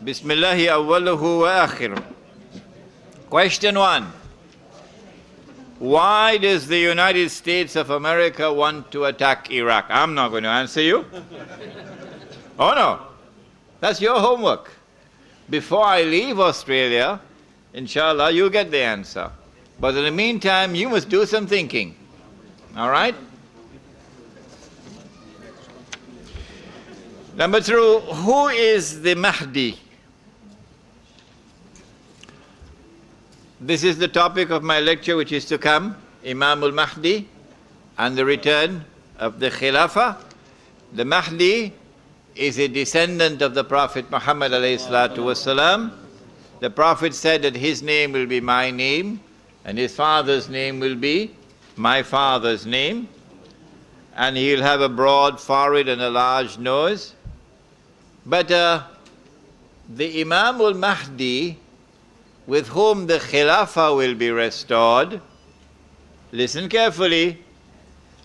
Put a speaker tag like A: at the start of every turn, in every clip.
A: Bismillahi awwaluhu wa akhiruh. Question 1. Why does the United States of America want to attack Iraq? I'm not going to answer you. Oh no, that's your homework. Before I leave Australia, inshallah, you'll get the answer. But in the meantime, you must do some thinking. All right? Number 2, who is the Mahdi? This is the topic of my lecture which is to come, Imam al-Mahdi and the return of the Khilafah. The Mahdi is a descendant of the Prophet Muhammad alayhi salatu wasalam. The Prophet said that his name will be my name and his father's name will be my father's name, and he'll have a broad forehead and a large nose. But the Imam al-Mahdi, with whom the Khilafah will be restored, listen carefully,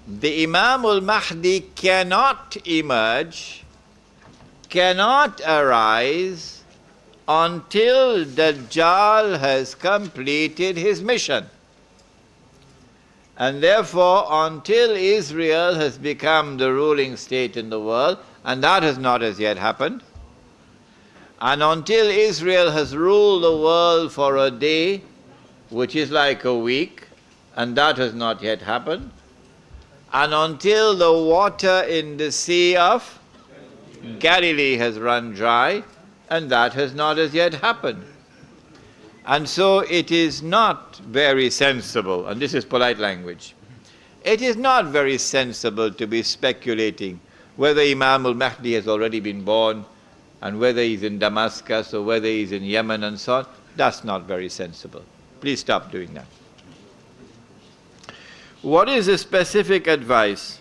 A: the Imam al-Mahdi cannot emerge, cannot arise until Dajjal has completed his mission. And therefore, until Israel has become the ruling state in the world, and that has not as yet happened, and until Israel has ruled the world for a day, which is like a week, and that has not yet happened, and until the water in the Sea of Galilee has run dry, and that has not as yet happened. And so it is not very sensible, and this is polite language, it is not very sensible to be speculating whether Imam al-Mahdi has already been born, and whether he's in Damascus or whether he's in Yemen and so on. That's not very sensible. Please stop doing that. What is the specific advice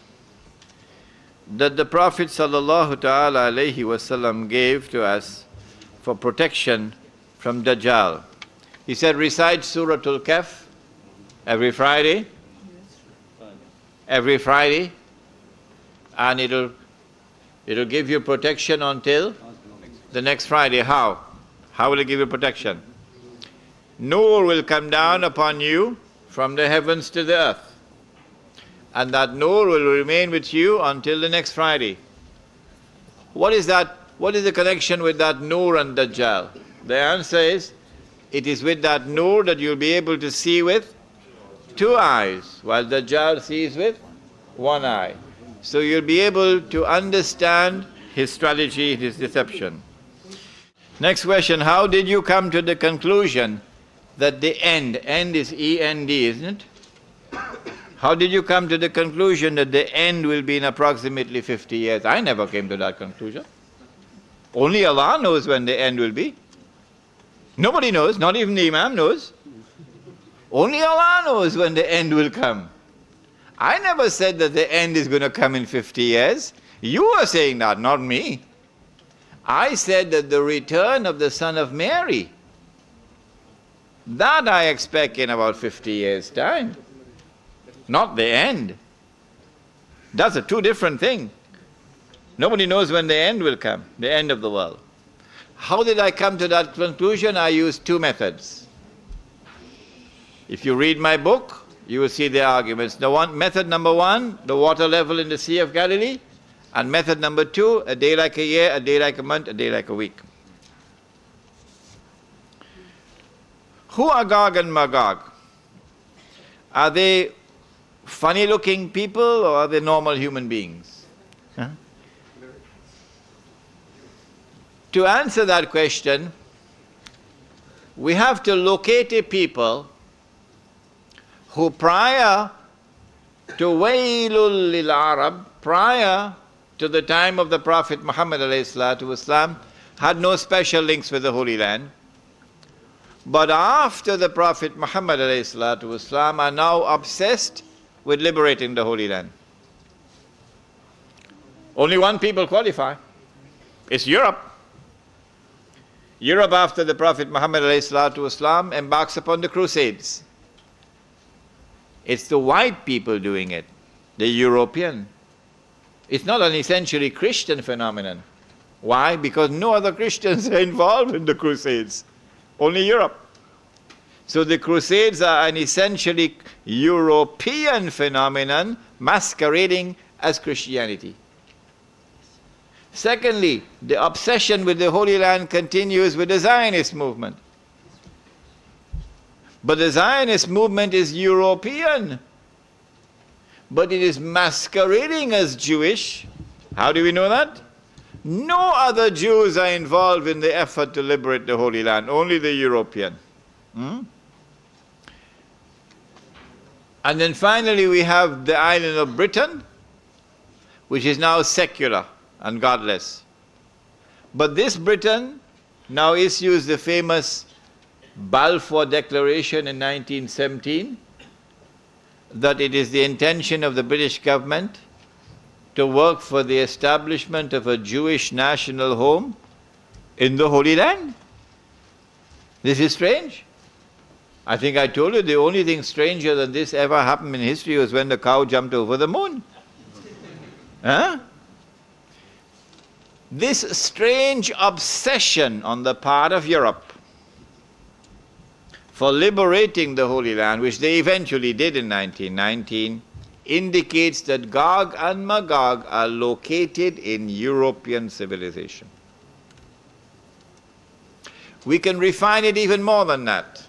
A: that the Prophet sallallahu ta'ala alayhi wasallam gave to us for protection from Dajjal? He said, recite Surah Al-Kahf every Friday, and it'll give you protection until the next Friday. How? How will it give you protection? Nur will come down upon you from the heavens to the earth, and that Nur will remain with you until the next Friday. What is that? What is the connection with that Nur and Dajjal? The answer is, it is with that Nur that you'll be able to see with 2 eyes, while Dajjal sees with 1 eye. So you'll be able to understand his strategy, his deception. Next question, how did you come to the conclusion that the end is E-N-D, isn't it? How did you come to the conclusion that the end will be in approximately 50 years? I never came to that conclusion. Only Allah knows when the end will be. Nobody knows, not even the Imam knows. Only Allah knows when the end will come. I never said that the end is going to come in 50 years. You are saying that, not me. I said that the return of the Son of Mary, that I expect in about 50 years' time, not the end. That's a 2 different things. Nobody knows when the end will come, the end of the world. How did I come to that conclusion? I used 2 methods. If you read my book, you will see the arguments. Method number 1, the water level in the Sea of Galilee. And method number 2, a day like a year, a day like a month, a day like a week. Who are Gog and Magog? Are they funny looking people or are they normal human beings? Huh? To answer that question, we have to locate a people who prior to Waylul lil Arab, prior to the time of the Prophet Muhammad ﷺ, had no special links with the Holy Land. But after the Prophet Muhammad ﷺ are now obsessed with liberating the Holy Land. Only one people qualify. It's Europe. Europe after the Prophet Muhammad ﷺ embarks upon the Crusades. It's the white people doing it, the European. It's not an essentially Christian phenomenon. Why? Because no other Christians are involved in the Crusades, only Europe. So the Crusades are an essentially European phenomenon masquerading as Christianity. Secondly, the obsession with the Holy Land continues with the Zionist movement. But the Zionist movement is European, but it is masquerading as Jewish. How do we know that? No other Jews are involved in the effort to liberate the Holy Land, only the European. And then finally we have the island of Britain, which is now secular and godless. But this Britain now issues the famous Balfour Declaration in 1917, that it is the intention of the British government to work for the establishment of a Jewish national home in the Holy Land. This is strange. I think I told you the only thing stranger than this ever happened in history was when the cow jumped over the moon. Huh? This strange obsession on the part of Europe for liberating the Holy Land, which they eventually did in 1919, indicates that Gog and Magog are located in European civilization. We can refine it even more than that.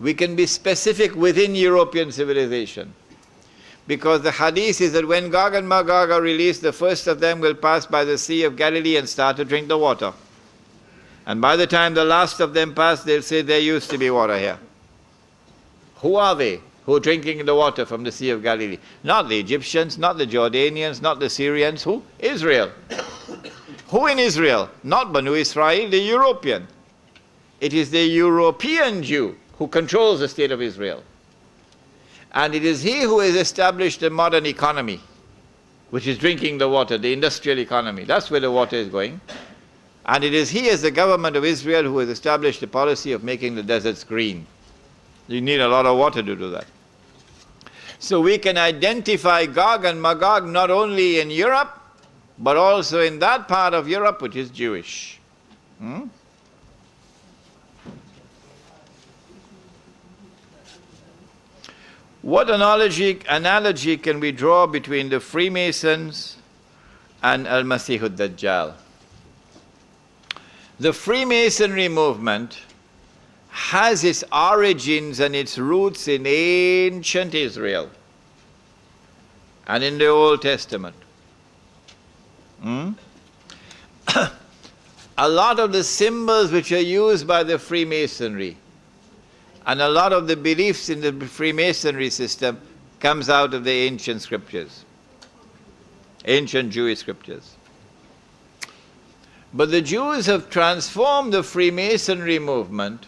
A: We can be specific within European civilization. Because the hadith is that when Gog and Magog are released, the first of them will pass by the Sea of Galilee and start to drink the water. And by the time the last of them pass, they'll say there used to be water here. Who are they who are drinking the water from the Sea of Galilee? Not the Egyptians, not the Jordanians, not the Syrians. Who? Israel. Who in Israel? Not Banu Israel, the European. It is the European Jew who controls the state of Israel. And it is he who has established the modern economy, which is drinking the water, the industrial economy. That's where the water is going. And it is he, as the government of Israel, who has established the policy of making the deserts green. You need a lot of water to do that. So we can identify Gog and Magog not only in Europe, but also in that part of Europe which is Jewish. What analogy can we draw between the Freemasons and Al-Masih ad-Dajjal? The Freemasonry movement has its origins and its roots in ancient Israel and in the Old Testament. A lot of the symbols which are used by the Freemasonry and a lot of the beliefs in the Freemasonry system comes out of the ancient scriptures, ancient Jewish scriptures. But the Jews have transformed the Freemasonry movement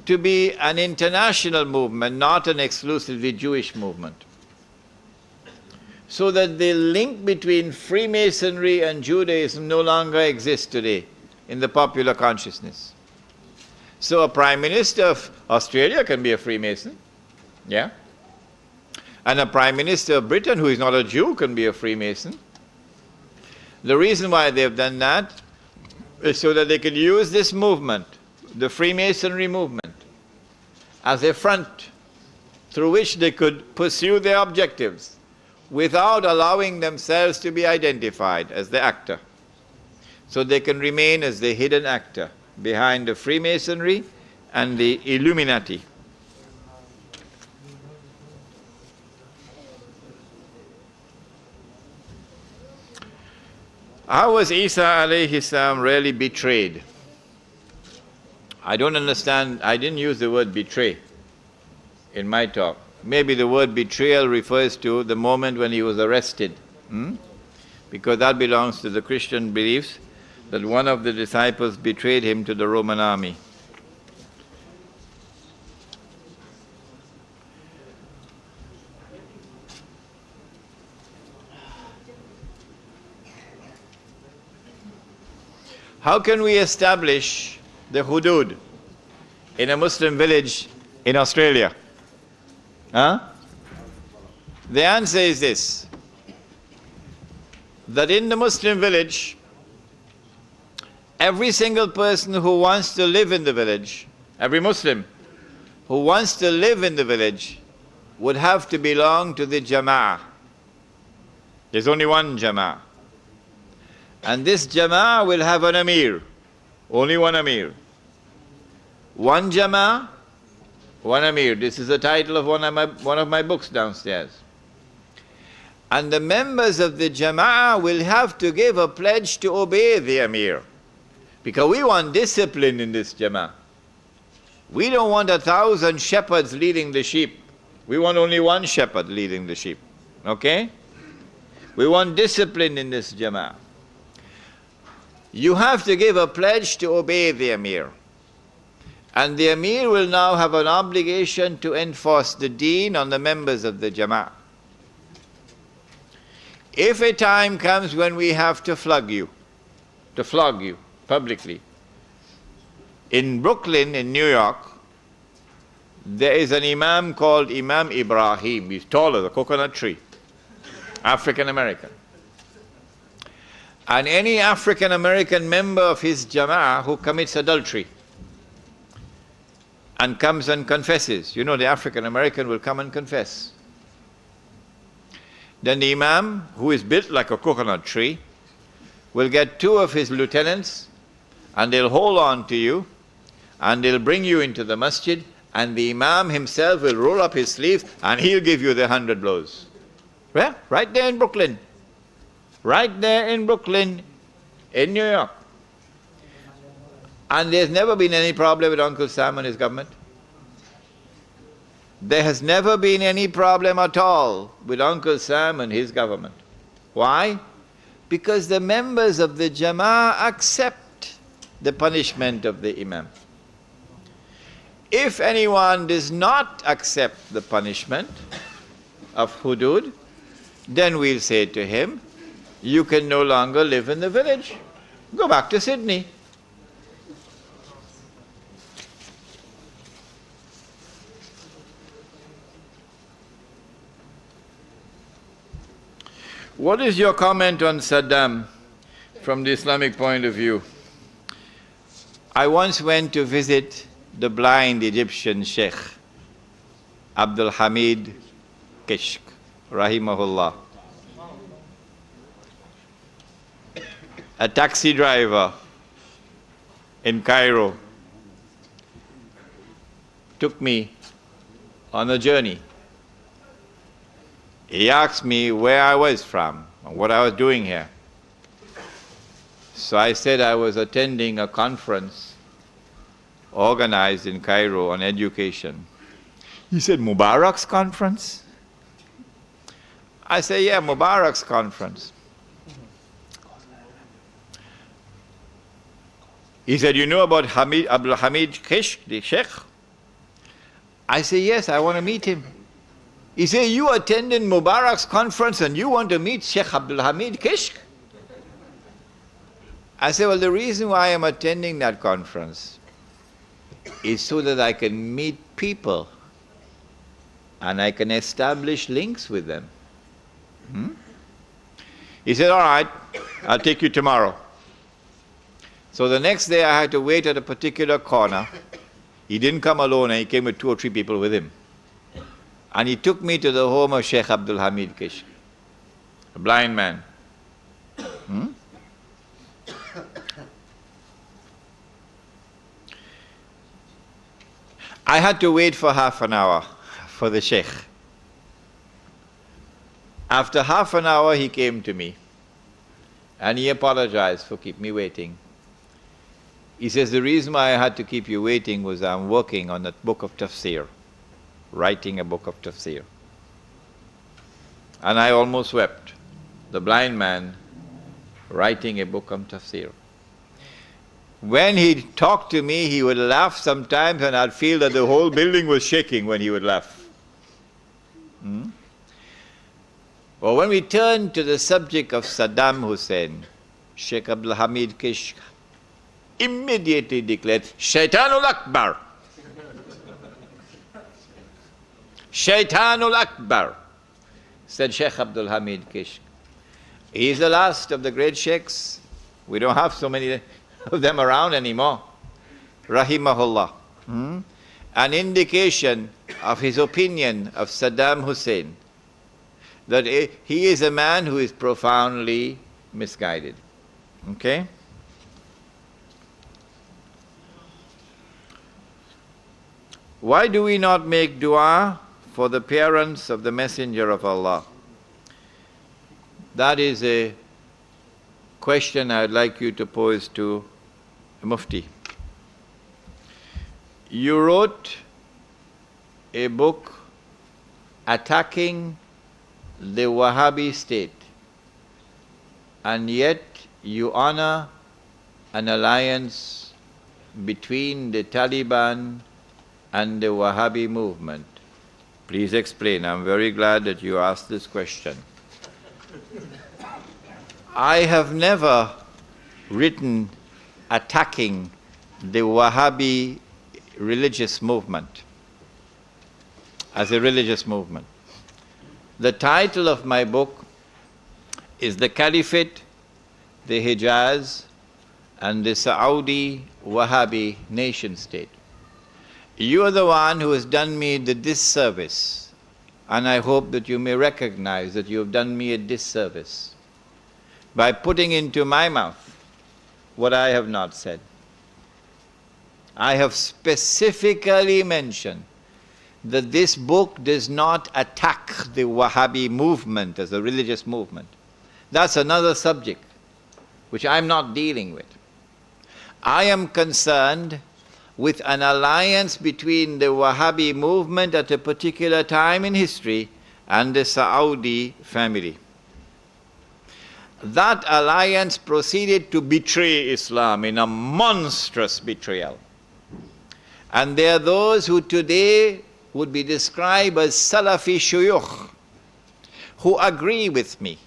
A: to be an international movement, not an exclusively Jewish movement. So that the link between Freemasonry and Judaism no longer exists today in the popular consciousness. So a Prime Minister of Australia can be a Freemason, yeah? And a Prime Minister of Britain who is not a Jew can be a Freemason. The reason why they have done that is so that they can use this movement, the Freemasonry movement, as a front through which they could pursue their objectives without allowing themselves to be identified as the actor. So they can remain as the hidden actor behind the Freemasonry and the Illuminati. How was Isa alayhi salam really betrayed? I don't understand, I didn't use the word betray in my talk. Maybe the word betrayal refers to the moment when he was arrested. Because that belongs to the Christian beliefs that one of the disciples betrayed him to the Roman army. How can we establish the hudud in a Muslim village in Australia? The answer is this, that in the Muslim village, Every single person who wants to live in the village, every Muslim who wants to live in the village would have to belong to the Jama'ah. There's only one Jama'ah. And this Jama'ah will have an Amir, only one Amir. One Jama'ah, one Amir. This is the title of one of my books downstairs. And the members of the Jama'ah will have to give a pledge to obey the Amir. Because we want discipline in this Jama'ah. We don't want 1,000 shepherds leading the sheep. We want only one shepherd leading the sheep. Okay? We want discipline in this Jama'ah. You have to give a pledge to obey the Amir. And the Amir will now have an obligation to enforce the deen on the members of the Jama'ah. If a time comes when we have to flog you publicly. In Brooklyn, in New York, there is an imam called Imam Ibrahim. He's tall as a coconut tree, African American. And any African American member of his Jama'ah who commits adultery and comes and confesses, you know, the African American will come and confess. Then the imam, who is built like a coconut tree, will get 2 of his lieutenants and they'll hold on to you and they'll bring you into the masjid, and the imam himself will roll up his sleeves and he'll give you the 100 blows. Where? Right there in Brooklyn. Right there in Brooklyn, in New York. And there's never been any problem with Uncle Sam and his government. There has never been any problem at all with Uncle Sam and his government. Why? Because the members of the Jama'ah accept the punishment of the Imam. If anyone does not accept the punishment of hudud, then we'll say to him, you can no longer live in the village. Go back to Sydney. What is your comment on Saddam from the Islamic point of view? I once went to visit the blind Egyptian Sheikh, Abdul Hamid Kishk, rahimahullah. A taxi driver in Cairo took me on a journey. He asked me where I was from and what I was doing here. So I said I was attending a conference organized in Cairo on education. He said, Mubarak's conference? I said, yeah, Mubarak's conference. He said, you know about Abdul Hamid Kishk, the Sheikh? I said, yes, I want to meet him. He said, you attended Mubarak's conference and you want to meet Sheikh Abdul Hamid Kishk? I said, well, the reason why I'm attending that conference is so that I can meet people and I can establish links with them. He said, all right, I'll take you tomorrow. So the next day I had to wait at a particular corner. He didn't come alone, and he came with 2 or 3 people with him. And he took me to the home of Sheikh Abdul Hamid Kishk, a blind man. I had to wait for half an hour for the Sheikh. After half an hour he came to me and he apologized for keeping me waiting. He says, the reason why I had to keep you waiting was I'm working on a book of tafsir, writing a book of tafsir. And I almost wept. The blind man writing a book on tafsir. When he talked to me, he would laugh sometimes and I'd feel that the whole building was shaking when he would laugh. Well, when we turn to the subject of Saddam Hussein, Sheikh Abdul Hamid Kishk immediately declared, Shaitanul Akbar. Shaitanul Akbar, said Sheikh Abdul Hamid Kishk. He is the last of the great sheikhs. We don't have so many of them around anymore. Rahimahullah. An indication of his opinion of Saddam Hussein, that he is a man who is profoundly misguided. Okay? Why do we not make dua for the parents of the Messenger of Allah? That is a question I'd like you to pose to a Mufti. You wrote a book attacking the Wahhabi state, and yet you honor an alliance between the Taliban and the Wahhabi movement. Please explain. I'm very glad that you asked this question. I have never written attacking the Wahhabi religious movement as a religious movement. The title of my book is The Caliphate, the Hijaz, and the Saudi Wahhabi nation state. You are the one who has done me the disservice, and I hope that you may recognize that you have done me a disservice by putting into my mouth what I have not said. I have specifically mentioned that this book does not attack the Wahhabi movement as a religious movement. That's another subject which I'm not dealing with. I am concerned with an alliance between the Wahhabi movement at a particular time in history and the Saudi family. That alliance proceeded to betray Islam in a monstrous betrayal. And there are those who today would be described as Salafi shuyukh, who agree with me,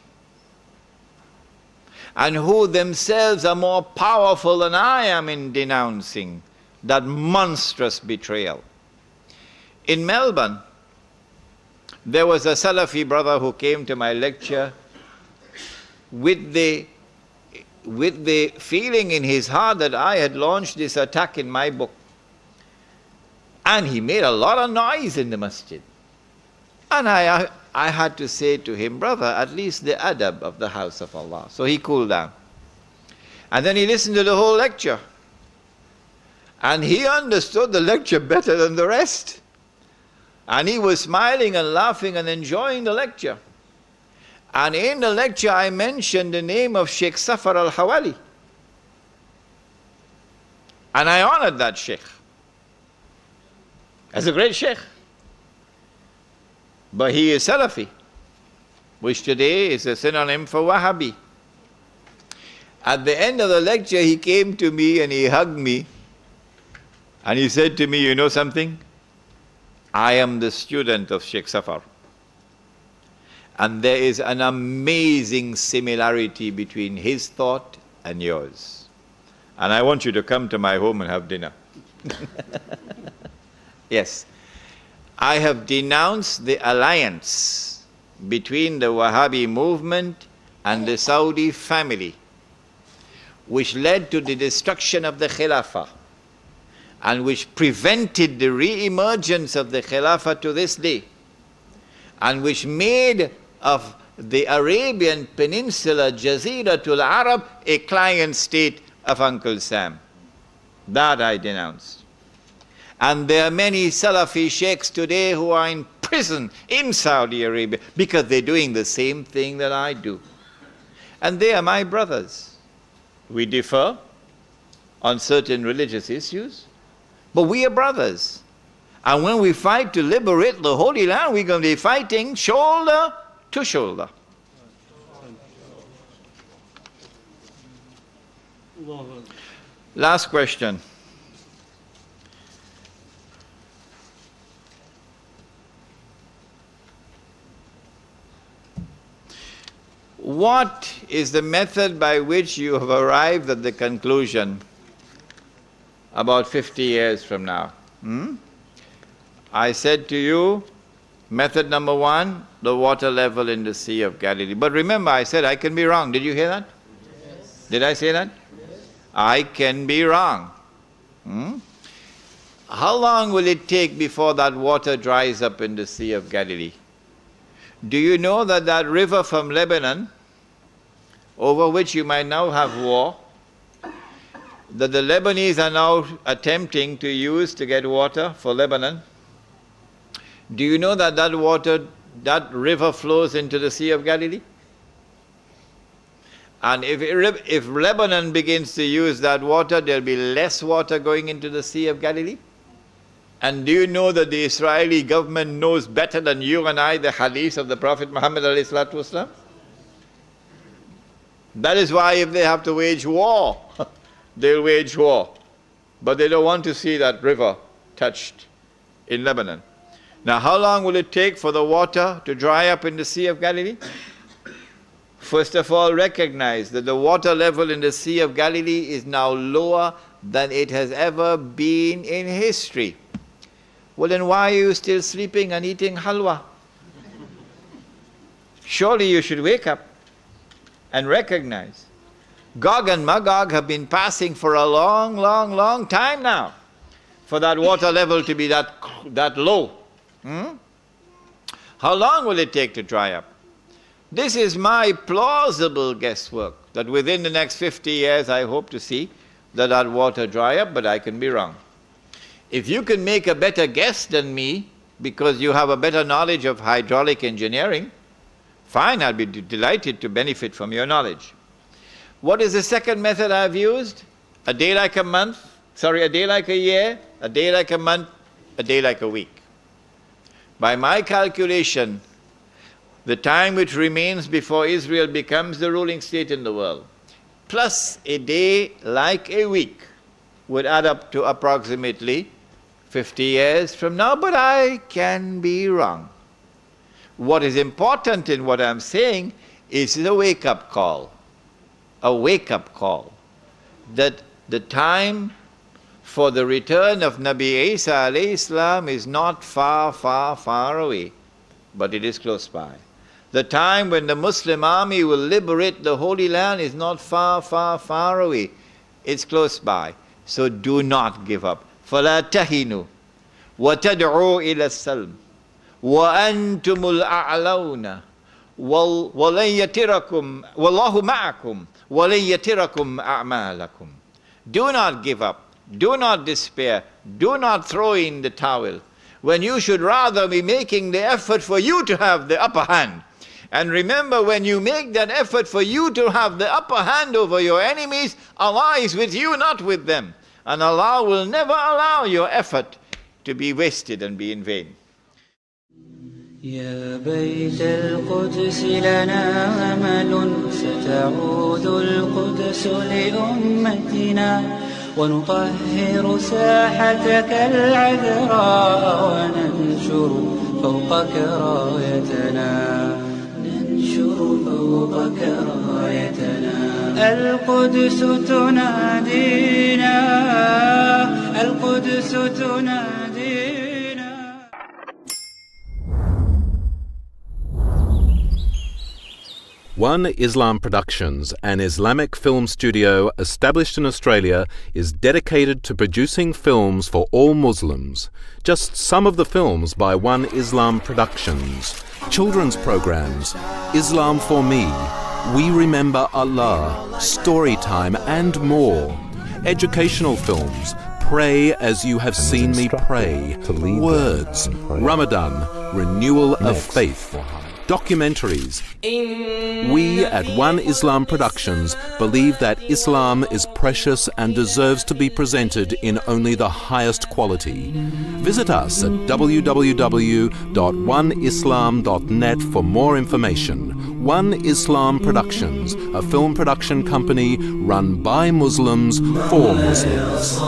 A: and who themselves are more powerful than I am in denouncing that monstrous betrayal. In Melbourne, there was a Salafi brother who came to my lecture with the feeling in his heart that I had launched this attack in my book. And he made a lot of noise in the masjid. And I had to say to him, brother, at least the adab of the house of Allah. So he cooled down. And then he listened to the whole lecture. And he understood the lecture better than the rest. And he was smiling and laughing and enjoying the lecture. And in the lecture I mentioned the name of Sheikh Safar al-Hawali. And I honored that Sheikh as a great Sheikh. But he is Salafi, which today is a synonym for Wahhabi. At the end of the lecture, he came to me and he hugged me. And he said to me, you know something? I am the student of Sheikh Safar. And there is an amazing similarity between his thought and yours. And I want you to come to my home and have dinner. Yes. I have denounced the alliance between the Wahhabi movement and the Saudi family, which led to the destruction of the Khilafah and which prevented the re-emergence of the Khilafah to this day, and which made of the Arabian Peninsula, Jaziratul Arab, a client state of Uncle Sam. That I denounced. And there are many Salafi sheikhs today who are in prison in Saudi Arabia because they're doing the same thing that I do. And they are my brothers. We differ on certain religious issues, but we are brothers. And when we fight to liberate the Holy Land, we're going to be fighting shoulder to shoulder. Last question. What is the method by which you have arrived at the conclusion about 50 years from now? I said to you, method number 1, the water level in the Sea of Galilee. But remember, I said I can be wrong. Did you hear that? Yes. Did I say that? Yes. I can be wrong. How long will it take before that water dries up in the Sea of Galilee? Do you know that that river from Lebanon, over which you might now have war, that the Lebanese are now attempting to use to get water for Lebanon? Do you know that that river flows into the Sea of Galilee? And if Lebanon begins to use that water, there'll be less water going into the Sea of Galilee. And do you know that the Israeli government knows better than you and I the hadith of the Prophet Muhammad ﷺ? That is why if they have to wage war, they'll wage war. But they don't want to see that river touched in Lebanon. Now, how long will it take for the water to dry up in the Sea of Galilee? First of all, recognize that the water level in the Sea of Galilee is now lower than it has ever been in history. Well, then why are you still sleeping and eating halwa? Surely you should wake up and recognize. Gog and Magog have been passing for a long, long, long time now for that water level to be that low. How long will it take to dry up? This is my plausible guesswork, that within the next 50 years I hope to see that water dry up, but I can be wrong. If you can make a better guess than me, because you have a better knowledge of hydraulic engineering, fine, I'll be delighted to benefit from your knowledge. What is the second method I've used? A day like a month, a day like a year, a day like a month, a day like a week. By my calculation, the time which remains before Israel becomes the ruling state in the world, plus a day like a week, would add up to approximately 50 years from now, but I can be wrong. What is important in what I'm saying is a wake-up call. A wake-up call. That the time for the return of Nabi Isa alayhi salam is not far, far, far away, but it is close by. The time when the Muslim army will liberate the Holy Land is not far, far, far away. It's close by. So do not give up. فَلَا تَهِنُوا وَتَدْعُوا إِلَى السَّلْمِ وَأَنْتُمُ الْأَعْلَوْنَ وَلَنْ يَتِرَكُمْ وَاللَّهُ مَعَكُمْ وَلَنْ يَتِرَكُمْ أَعْمَالَكُمْ. Do not give up. Do not despair. Do not throw in the towel, when you should rather be making the effort for you to have the upper hand. And remember, when you make that effort for you to have the upper hand over your enemies, Allah is with you, not with them. And Allah will never allow your effort to be wasted and be in vain.
B: يا بيت القدس لنا أمل ستعود القدس لأمتنا ونطهر ساحتك العذراء وننشر فوقك رايتنا فوقك رايتنا القدس تنادينا القدس تنادينا.
C: One Islam Productions, an Islamic film studio established in Australia, is dedicated to producing films for all Muslims. Just some of the films by One Islam Productions: children's programs, Islam for Me, We Remember Allah, Storytime, and more. Educational films, Pray as You Have Seen Me Pray, Words, Ramadan, Renewal of Faith. Documentaries. We at One Islam Productions believe that Islam is precious and deserves to be presented in only the highest quality. Visit us at www.oneislam.net for more information. One Islam Productions, a film production company run by Muslims for Muslims.